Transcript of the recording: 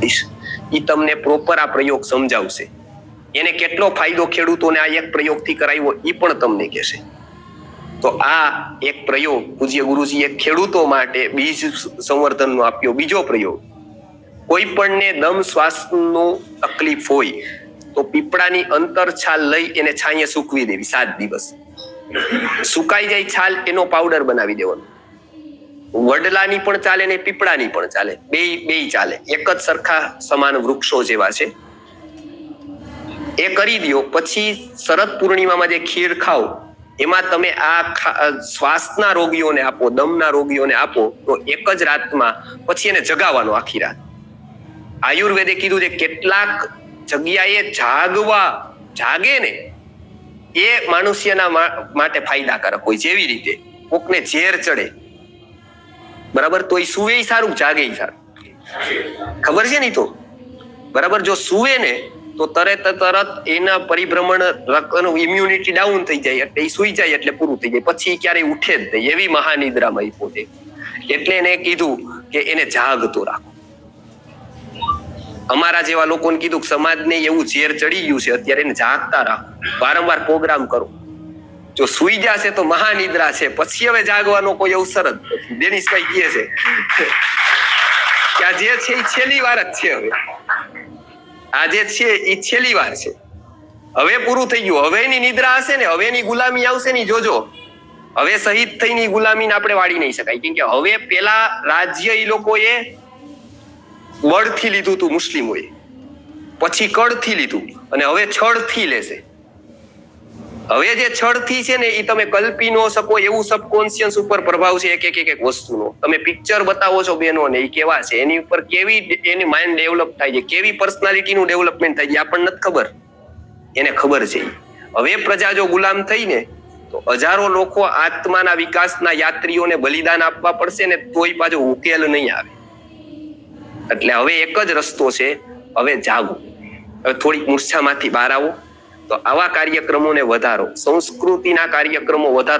ઈ તમને પ્રોપર આ પ્રયોગ સમજાવશે. એને કેટલો ફાયદો ખેડૂતોને આ એક પ્રયોગથી કરાવ્યો ઈ પણ તમને કહેશે. તો આ એક પ્રયોગ પૂજ્ય ગુરુજીએ ખેડૂતો માટે બીજ સંવર્ધનનો આપ્યો. બીજો પ્રયોગ, કોઈ પણને દમ શ્વાસનું તકલીફ હોય તો પીપળાની અંતર છાલ લઈ એને છાંયે સૂકવી દેવી 7 દિવસ. સુકાઈ જાય છાલ એનો પાવડર બનાવી દેવાનો. વડલાની પણ ચાલે ને પીપળાની પણ ચાલે, બે ચાલે, એક જ સરખા સમાન વૃક્ષો જેવા છે. એ કરી દો. પછી શરદ પૂર્ણિમામાં જે ખીર ખાઓ એમાં તમે આ શ્વાસના રોગીઓને આપો, દમના રોગીઓને આપો તો એક જ રાતમાં પછી એને જગાવવાનો આખી રાત. આયુર્વેદે કીધું છે કેટલાક જગ્યાએ જાગે ને એ મનુષ્યના માટે ફાયદાકારક હોય. જેવી રીતે કોકને ઝેર ચડે, બરાબર, તો એ સુવે સારું, જાગે સારું, ખબર છે ને? તો બરાબર, જો સુવે ને તો તરત એના પરિભ્રમણ ઇમ્યુનિટી ડાઉન થઈ જાય એટલે એ સુઈ જાય એટલે પૂરું થઈ જાય. પછી ક્યારેય ઉઠે જ નહીં, એવી મહાનિદ્રામાં એ પોતે. એટલે એને કીધું કે એને જાગતો રાખો. અમારા જેવા લોકોને કીધું કે સમાજને એવું ઝેર ચડી ગયું છે અત્યારે, એને જાગતા રાખો, વારંવાર પ્રોગ્રામ કરો. જો સુઈ જશે તો મહાનિદ્રા છે, પછી હવે જાગવાનો કોઈ અવસર જ નથી. દેનીશભાઈ કહે છે કે આ જે છે એ છેલ્લી વાર જ છે. હવે આ જે છે એ છેલ્લી વાર છે, હવે પૂરું થઈ ગયું. હવે એની નિદ્રા હશે ને, હવે એની ગુલામી આવશે ને, જોજો. હવે શહીદ થઈને ગુલામીને આપણે વાળી નહીં શકાય. કેમ કે હવે પેલા રાજ્ય એ લોકોએ બળથી લીધું હતું મુસ્લિમોએ, પછી કળથી લીધું અને હવે છળથી લેશે. હવે જે છળથી છે ને એ તમે કલ્પી ન શકો એવું સબકોન્શિયસ ઉપર પ્રભાવ છે એક વસ્તુનો. તમે પિક્ચર બતાવો છો બહેનોને, એ કેવા છે, એની ઉપર કેવી એની માઇન્ડ ડેવલપ થાય છે, કેવી પર્સનાલિટીનું ડેવલપમેન્ટ થાય છે આપણને નથી ખબર, એને ખબર છે. હવે પ્રજા જો ગુલામ થઈને તો હજારો લોકો આત્માના વિકાસના યાત્રીઓને બલિદાન આપવા પડશે ને તોય પાછો ઉકેલ નહીં આવે. એટલે હવે એક જ રસ્તો છે, હવે જાગો, હવે થોડીક મૂર્છામાંથી બહાર આવો. તો આવા કાર્યક્રમોને વધારો, સંસ્કૃતિના કાર્યક્રમો વધારો.